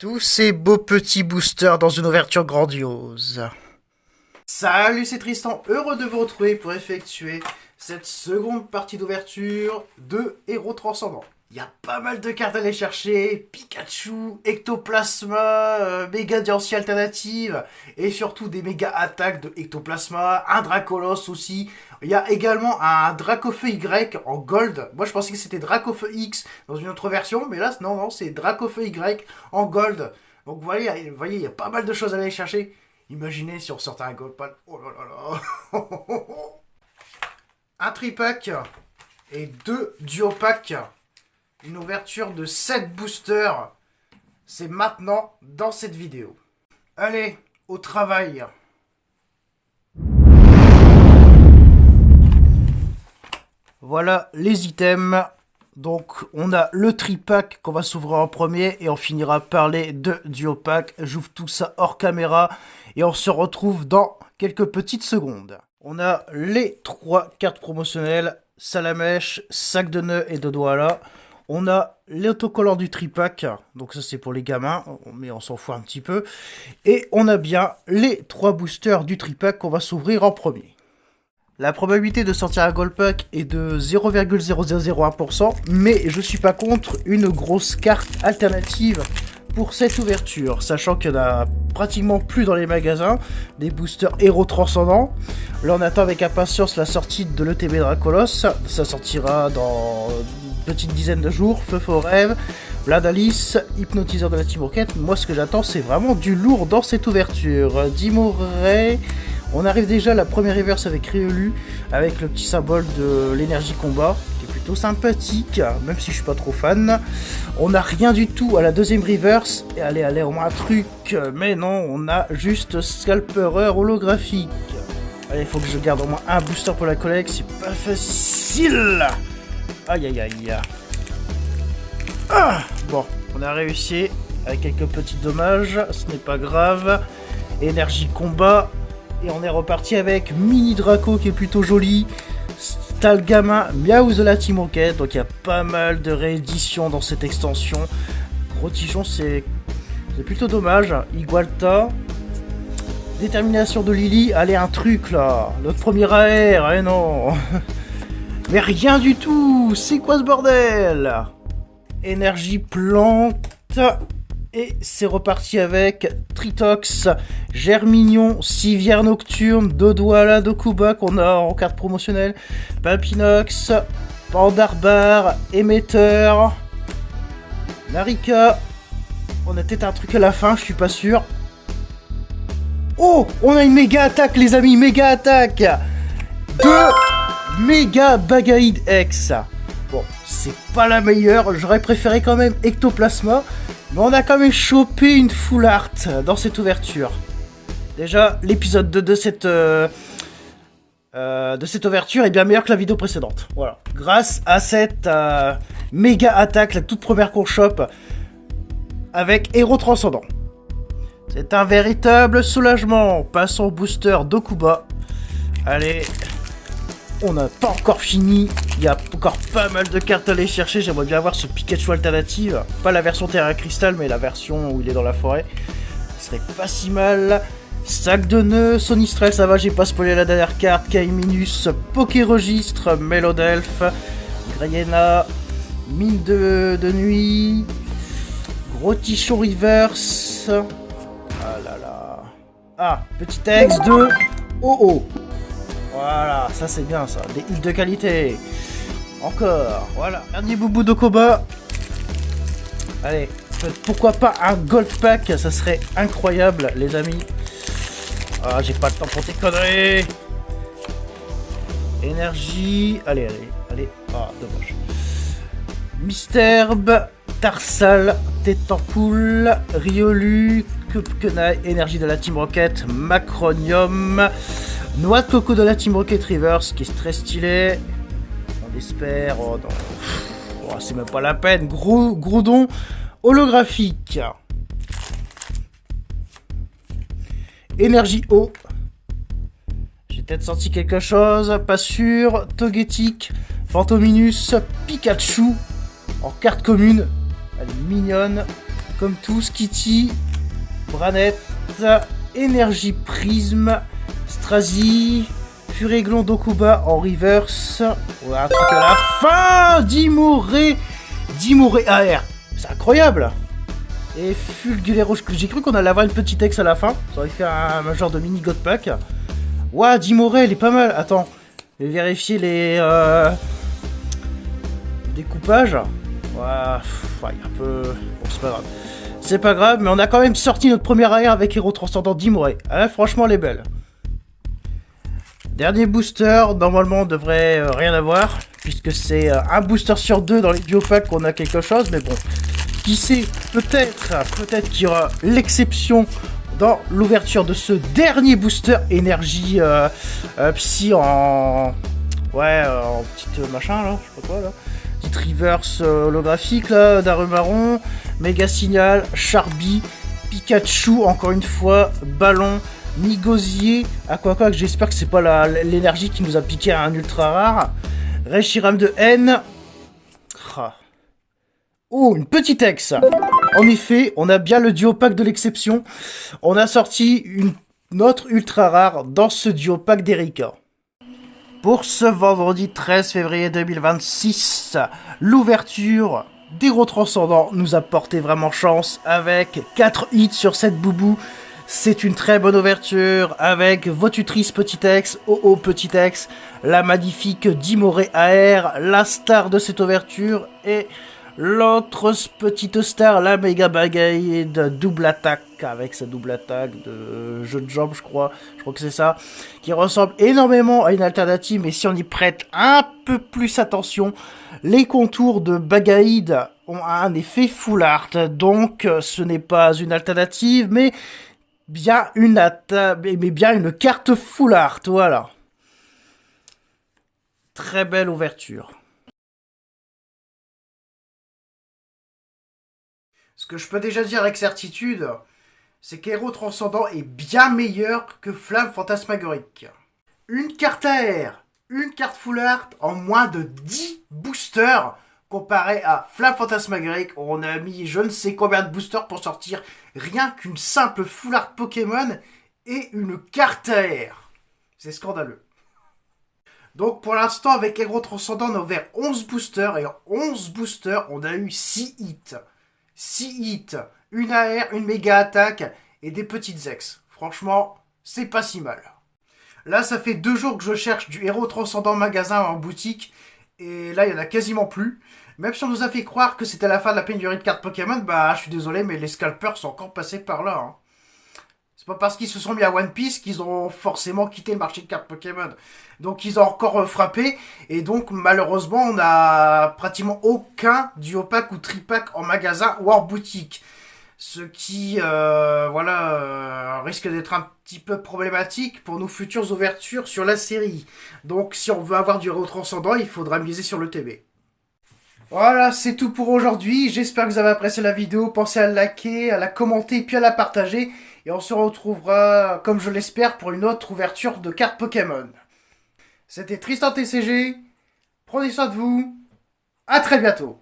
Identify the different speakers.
Speaker 1: Tous ces beaux petits boosters dans une ouverture grandiose. Salut, c'est Tristan, heureux de vous retrouver pour effectuer cette seconde partie d'ouverture de Héros Transcendants. Il y a pas mal de cartes à aller chercher, Pikachu, Ectoplasma, méga Diancie alternative, et surtout des méga attaques de Ectoplasma, un Dracolos aussi. Il y a également un Dracofeu Y en gold. Moi je pensais que c'était Dracofeu X dans une autre version, mais là non, c'est Dracofeu Y en gold. Donc vous voyez, il y a pas mal de choses à aller chercher. Imaginez si on sortait un gold pad. Oh là là là. Un tripack et 2 duo packs. Une ouverture de 7 boosters. C'est maintenant dans cette vidéo. Allez, au travail. Voilà les items. Donc on a le tripack qu'on va s'ouvrir en premier et on finira par les 2 duo packs. J'ouvre tout ça hors caméra et on se retrouve dans quelques petites secondes. On a les 3 cartes promotionnelles, Salamèche, Sac de nœuds et de Douala. On a l'autocollant du tripack, donc ça c'est pour les gamins, mais on s'en fout un petit peu. Et on a bien les 3 boosters du tripack qu'on va s'ouvrir en premier. La probabilité de sortir un gold pack est de 0,0001%, mais je suis pas contre une grosse carte alternative pour cette ouverture, sachant qu'il y en a pratiquement plus dans les magasins, des boosters Héros Transcendants. Là on attend avec impatience la sortie de l'ETB Dracolos, ça sortira dans une petite dizaine de jours. Feu Faux Rêve, Vladalis, Hypnotiseur de la Team Rocket. Moi ce que j'attends c'est vraiment du lourd dans cette ouverture. Dimoré. On arrive déjà à la première reverse avec Riolu, avec le petit symbole de l'énergie combat, qui est plutôt sympathique, même si je suis pas trop fan. On n'a rien du tout à la deuxième reverse, et allez, au moins un truc, mais non, on a juste Scalpereur holographique. Allez, il faut que je garde au moins un booster pour la collecte, c'est pas facile. Aïe aïe aïe. Ah, bon, on a réussi, avec quelques petits dommages, ce n'est pas grave. Énergie combat. Et on est reparti avec Mini Draco qui est plutôt joli. Stalgama, Miaouz de la Team Rocket. Donc il y a pas mal de rééditions dans cette extension. Gros Tichon, c'est plutôt dommage. Igualta. Détermination de Lily. Allez, un truc là. Notre premier AR. Eh non. Mais rien du tout. C'est quoi ce bordel? Énergie plante. Et c'est reparti avec Tritox, Germignon, Civière Nocturne, Dodouala, Dokuba qu'on a en carte promotionnelle, Papinox, Pandarbar, Émetteur, Narika. On a peut-être un truc à la fin, je suis pas sûr. Oh, on a une méga attaque les amis, méga attaque de Méga Bagaïd X. Bon, c'est pas la meilleure, j'aurais préféré quand même Ectoplasma. Mais on a quand même chopé une full art dans cette ouverture. Déjà, l'épisode 2 de cette ouverture est bien meilleur que la vidéo précédente. Voilà. Grâce à cette méga attaque, la toute première qu'on chope avec Héros Transcendants. C'est un véritable soulagement. Passons au booster Dokuba. Allez. On n'a pas encore fini, il y a encore pas mal de cartes à aller chercher, j'aimerais bien avoir ce Pikachu alternative, pas la version Terra Crystal mais la version où il est dans la forêt, ce serait pas si mal. Sac de nœuds, Sonistrel, ça va, j'ai pas spoilé la dernière carte, Kaiminus, Pokéregistre, Melodelph, Grayena, Mine de nuit, Gros Tichon Reverse, ah là là, ah, petit texte de Oh. Voilà, ça c'est bien ça, des hits de qualité. Encore, voilà, dernier boubou d'Okoba. Allez, pourquoi pas un gold pack, ça serait incroyable les amis. Ah, j'ai pas le temps pour tes conneries. Énergie, allez, ah, dommage. Misterbe, Tarsal, Tétampoule, Riolu, Kupkenai, Énergie de la Team Rocket, Macronium, Noix de coco de la Team Rocket Reverse qui est très stylé. On espère. Oh non. Oh, c'est même pas la peine. Gros don holographique. Énergie eau. J'ai peut-être senti quelque chose. Pas sûr. Togetic. Fantominus. Pikachu. En carte commune. Elle est mignonne. comme tous, Kitty, Branette, Énergie Prisme, Strazi, Furéglon Dokuba en reverse. Voilà, un truc à la fin. Dimoré AR. C'est incroyable. Et Fulgulero, j'ai cru qu'on allait avoir une petite ex à la fin. Ça aurait fait un genre de mini God Pack. Ouah, Dimoré, elle est pas mal. Attends, je vais vérifier les découpages. Ouah, il y a un peu... Bon, c'est pas grave. C'est pas grave, mais on a quand même sorti notre première AR avec Héros Transcendant Dimoré. Ah, franchement, elle est belle. Dernier booster, normalement on devrait rien avoir, puisque c'est un booster sur deux dans les duo packs qu'on a quelque chose, mais bon, qui sait, peut-être qu'il y aura l'exception dans l'ouverture de ce dernier booster énergie psy en... Ouais, en petite machin là, je sais pas quoi là. Petite reverse holographique là, Darumaron, Méga Signal, Charby, Pikachu, encore une fois, Ballon, Nigosier, Aquaquack, j'espère que c'est pas l'énergie qui nous a piqué à un ultra rare. Reshiram de N. Oh, une petite ex. En effet, on a bien le duo pack de l'exception. On a sorti une autre ultra rare dans ce duo pack d'Erika. Pour ce vendredi 13 février 2026, l'ouverture d'Héros Transcendant nous a porté vraiment chance avec 4 hits sur cette boubou. C'est une très bonne ouverture avec Votutrice Petit Ex, OO Petit Ex, la magnifique Dimoré AR, la star de cette ouverture, et l'autre petite star, la méga bagaille de double attaque, avec sa double attaque de jeu de jambes, je crois que c'est ça, qui ressemble énormément à une alternative, mais si on y prête un peu plus attention, les contours de Bagaïd ont un effet full art, donc ce n'est pas une alternative, mais bien une carte full art, voilà. Très belle ouverture. Ce que je peux déjà dire avec certitude, c'est qu'Héros Transcendant est bien meilleur que Flamme Fantasmagorique. Une carte AR, une carte full art en moins de 10 boosters, comparé à Flamme Fantasmagorique, où on a mis je ne sais combien de boosters pour sortir rien qu'une simple full art Pokémon et une carte AR. C'est scandaleux. Donc pour l'instant, avec Héros Transcendant, on a ouvert 11 boosters, et en 11 boosters, on a eu 6 hits. 6 hits, une AR, une méga attaque et des petites ex. Franchement, c'est pas si mal. Là, ça fait 2 jours que je cherche du Héros Transcendant magasin en boutique, et là, il y en a quasiment plus. Même si on nous a fait croire que c'était la fin de la pénurie de cartes Pokémon, bah, je suis désolé, mais les scalpers sont encore passés par là. Hein. C'est pas parce qu'ils se sont mis à One Piece qu'ils ont forcément quitté le marché de cartes Pokémon. Donc ils ont encore frappé, et donc malheureusement on a pratiquement aucun duo-pack ou tripack en magasin ou en boutique. Ce qui risque d'être un petit peu problématique pour nos futures ouvertures sur la série. Donc si on veut avoir du Héros Transcendant, il faudra miser sur le TB. Voilà, c'est tout pour aujourd'hui. J'espère que vous avez apprécié la vidéo. Pensez à la liker, à la commenter, puis à la partager. Et on se retrouvera, comme je l'espère, pour une autre ouverture de cartes Pokémon. C'était Tristan TCG. Prenez soin de vous. À très bientôt.